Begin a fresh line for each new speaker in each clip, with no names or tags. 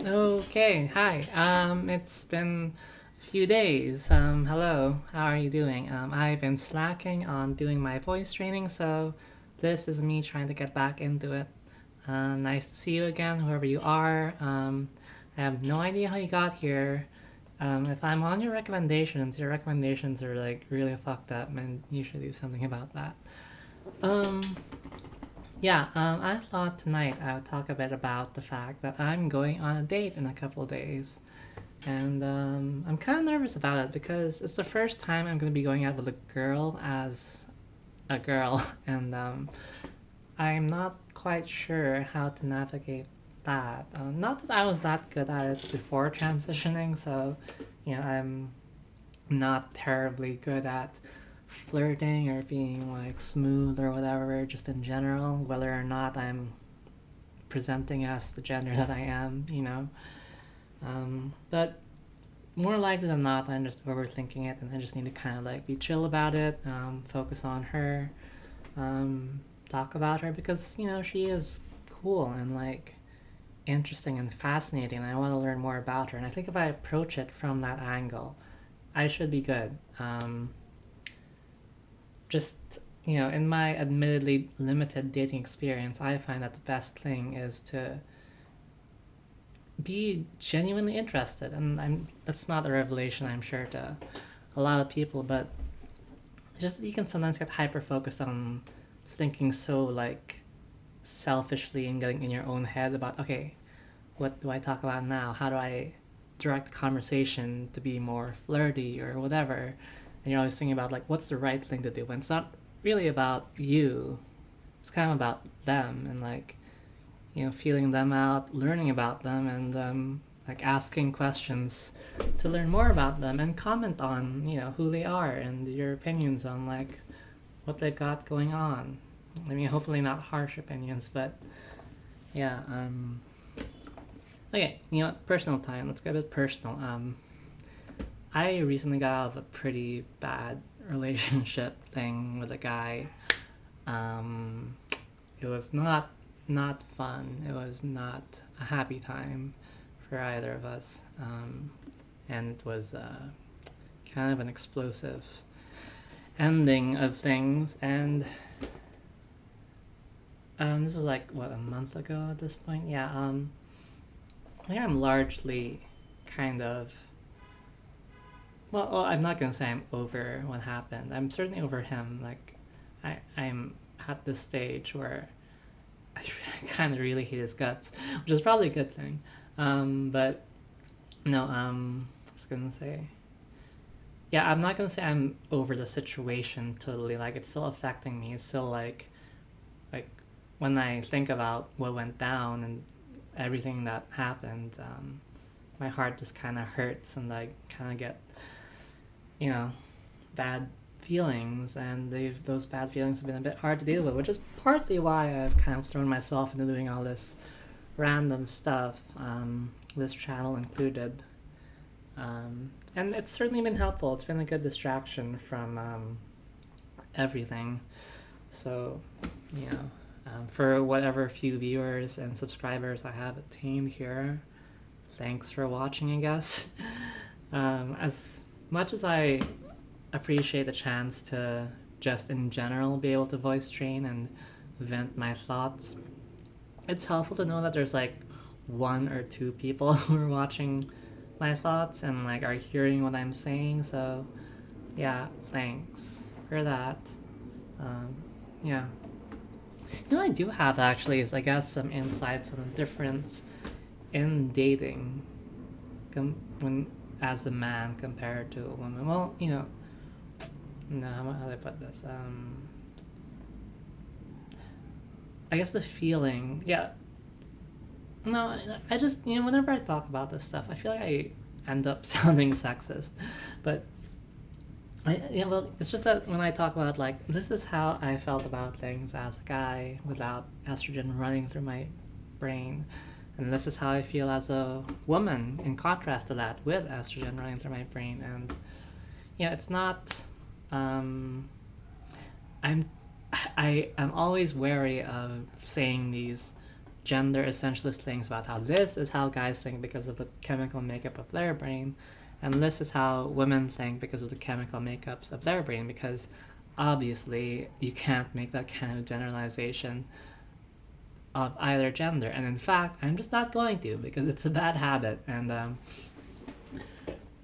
Okay, hi. It's been a few days. Hello. How are you doing? I've been slacking on doing my voice training, so this is me trying to get back into it. Nice to see you again, whoever you are. I have no idea how you got here. If I'm on your recommendations are like really fucked up, and you should do something about that. Um, I thought tonight I would talk a bit about the fact that I'm going on a date in a couple days. And I'm kind of nervous about it because it's the first time I'm going to be going out with a girl as a girl. And I'm not quite sure how to navigate that. Not that I was that good at it before transitioning, so, I'm not terribly good at flirting or being like smooth or whatever, just in general, whether or not I'm presenting as the gender that I am. But more likely than not, I'm just overthinking it, and I just need to kind of like be chill about it, focus on her, talk about her because she is cool and like interesting and fascinating, and I want to learn more about her. And I think if I approach it from that angle, I should be good. Just in my admittedly limited dating experience, I find that the best thing is to be genuinely interested, and that's not a revelation, I'm sure, to a lot of people, but just you can sometimes get hyper focused on thinking so like selfishly and getting in your own head about, okay, what do I talk about now? How do I direct the conversation to be more flirty or whatever? And you're always thinking about like what's the right thing to do when it's not really about you. It's kind of about them and like feeling them out, learning about them, and like asking questions to learn more about them and comment on who they are and your opinions on like what they've got going on. I mean, hopefully not harsh opinions, but yeah. Okay, personal time. Let's get a bit personal. I recently got out of a pretty bad relationship thing with a guy. Um, it was not fun. It was not a happy time for either of us, and it was kind of an explosive ending of things. And this was like what, a month ago at this point. Yeah. I think I'm largely kind of, well, I'm not gonna say I'm over what happened. I'm certainly over him. Like, I'm at this stage where I kind of really hate his guts, which is probably a good thing. But no, I was gonna say, yeah, I'm not gonna say I'm over the situation totally. Like, it's still affecting me. It's still like when I think about what went down and everything that happened, my heart just kind of hurts, and I kind of get you know bad feelings, and those bad feelings have been a bit hard to deal with, which is partly why I've kind of thrown myself into doing all this random stuff, this channel included. And it's certainly been helpful. It's been a good distraction from everything. So, you know, for whatever few viewers and subscribers I have attained here, thanks for watching, I guess. As much as I appreciate the chance to just in general be able to voice train and vent my thoughts, it's helpful to know that there's like one or two people who are watching my thoughts and like are hearing what I'm saying. So yeah, thanks for that. Um, yeah, I do have actually is I guess some insights on the difference in dating when as a man compared to a woman. Well, no, how do I put this? I guess the feeling, yeah. No, I just whenever I talk about this stuff, I feel like I end up sounding sexist, but well, it's just that when I talk about like this is how I felt about things as a guy without estrogen running through my brain, and this is how I feel as a woman in contrast to that with estrogen running through my brain, and it's not. Um, I'm I am always wary of saying these gender essentialist things about how this is how guys think because of the chemical makeup of their brain, and this is how women think because of the chemical makeups of their brain, because obviously you can't make that kind of generalization of either gender. And in fact, I'm just not going to, because it's a bad habit. And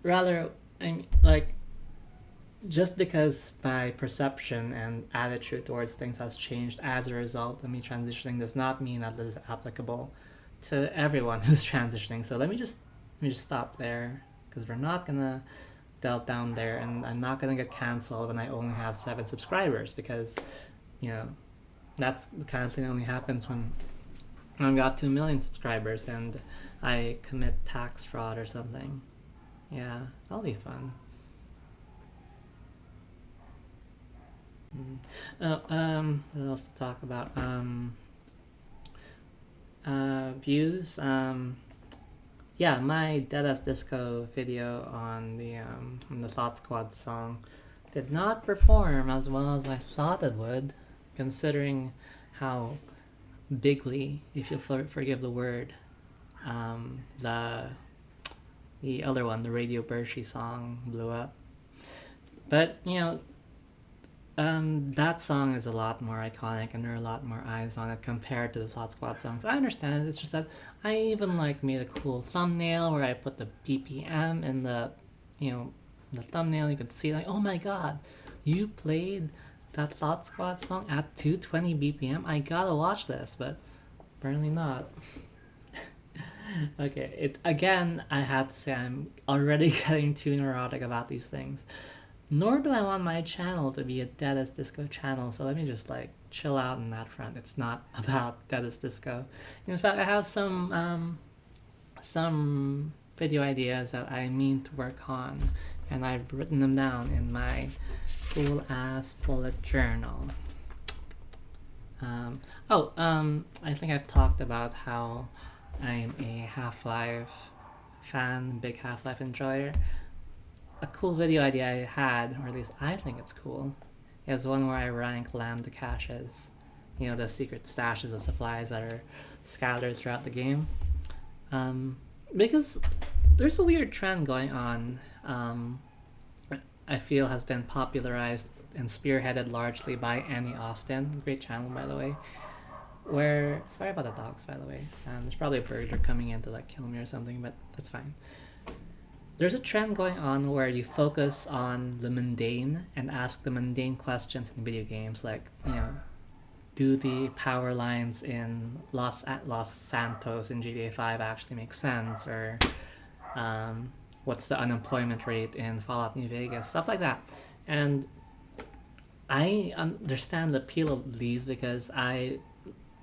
rather, I'm like, just because my perception and attitude towards things has changed as a result of me transitioning does not mean that this is applicable to everyone who's transitioning. So let me just stop there, because we're not gonna delve down there, and I'm not gonna get canceled when I only have 7 subscribers, because that's the kind of thing that only happens when I've got 2 million subscribers and I commit tax fraud or something. Yeah, that'll be fun. What else to talk about? Views. Yeah, my Dead as Disco video on the Thought Squad song did not perform as well as I thought it would, considering how bigly, if you'll forgive the word, the other one, the Radio Bershi song, blew up. But that song is a lot more iconic, and there are a lot more eyes on it compared to the Thought Squad songs. I understand it. It's just that I even made a cool thumbnail where I put the BPM in the thumbnail. You could see oh my god, you played that Thought Squad song at 220 BPM. I gotta watch this, but apparently not. Okay, again, I had to say I'm already getting too neurotic about these things. Nor do I want my channel to be a Dead as Disco channel, so let me just chill out on that front. It's not about Dead as Disco. In fact, I have some video ideas that I mean to work on, and I've written them down in my cool ass bullet journal. I think I've talked about how I'm a Half-Life fan, big Half-Life enjoyer. A cool video idea I had, or at least I think it's cool, is one where I rank Lambda caches. The secret stashes of supplies that are scattered throughout the game. Because there's a weird trend going on, I feel has been popularized and spearheaded largely by Annie Austin, great channel by the way, where, sorry about the dogs by the way, there's probably a burglar coming in to kill me or something, but that's fine. There's a trend going on where you focus on the mundane and ask the mundane questions in video games, do the power lines in Los Santos in GTA 5 actually make sense, or what's the unemployment rate in Fallout New Vegas, stuff like that. And I understand the appeal of these because I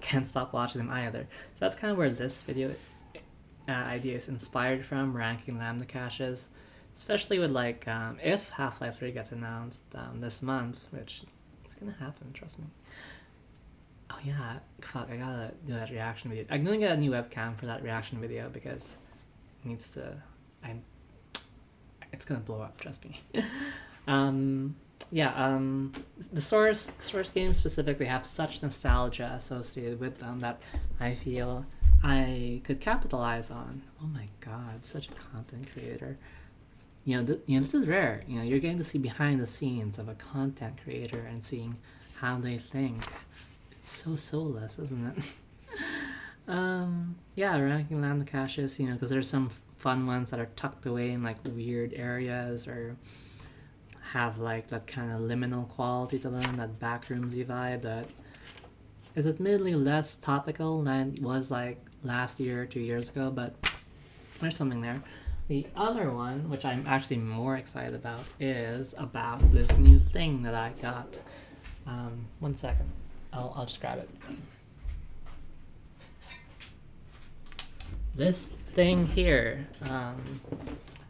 can't stop watching them either. So that's kind of where this video idea is inspired from, ranking Lambda caches, especially with if Half-Life 3 gets announced this month, which is gonna happen, trust me. Oh yeah, fuck, I gotta do that reaction video. I'm gonna get a new webcam for that reaction video because it needs to, it's gonna blow up, trust me. The Source games specifically have such nostalgia associated with them that I feel I could capitalize on. Oh my god, such a content creator. This is rare. You're getting to see behind the scenes of a content creator and seeing how they think. It's so soulless, isn't it? Ranking Lambda caches, because there's some fun ones that are tucked away in weird areas, or have that kind of liminal quality to them, that backroomsy vibe that is admittedly less topical than it was last year or 2 years ago, but there's something there. The other one, which I'm actually more excited about, is about this new thing that I got. 1 second. I'll just grab it. This thing here.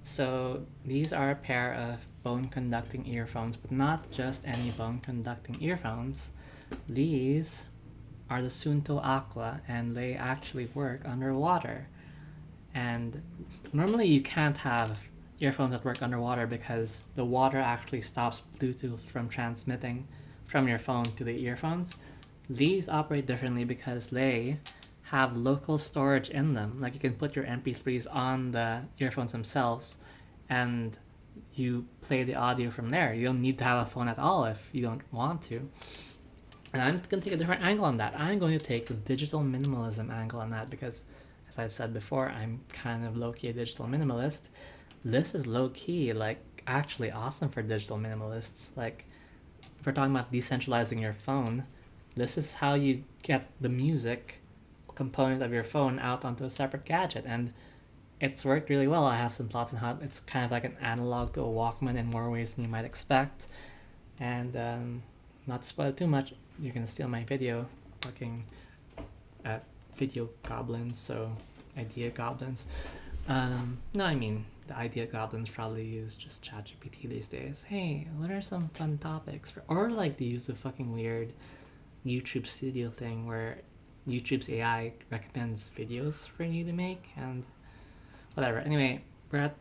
So these are a pair of bone conducting earphones, but not just any bone conducting earphones. These are the Suunto Aqua, and they actually work underwater. And normally you can't have earphones that work underwater because the water actually stops Bluetooth from transmitting from your phone to the earphones. These operate differently because they have local storage in them. Like you can put your MP3s on the earphones themselves, and you play the audio from there. You don't need to have a phone at all if you don't want to. And I'm going to take a different angle on that. I'm going to take the digital minimalism angle on that because, as I've said before, I'm kind of low-key a digital minimalist. This is low-key, like, actually awesome for digital minimalists. Like, if we're talking about decentralizing your phone, this is how you get the music component of your phone out onto a separate gadget. And it's worked really well. I have some thoughts on how it's kind of like an analog to a Walkman in more ways than you might expect. And not to spoil too much, you're gonna steal my video looking at video goblins, so idea goblins. No, I mean the idea goblins probably use just ChatGPT these days. Hey, what are some fun topics for, or like they use the fucking weird YouTube Studio thing where YouTube's AI recommends videos for you to make and whatever. Anyway, we're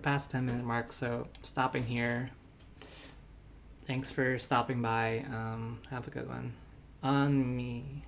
past 10-minute mark, so stopping here. Thanks for stopping by. Have a good one. On me.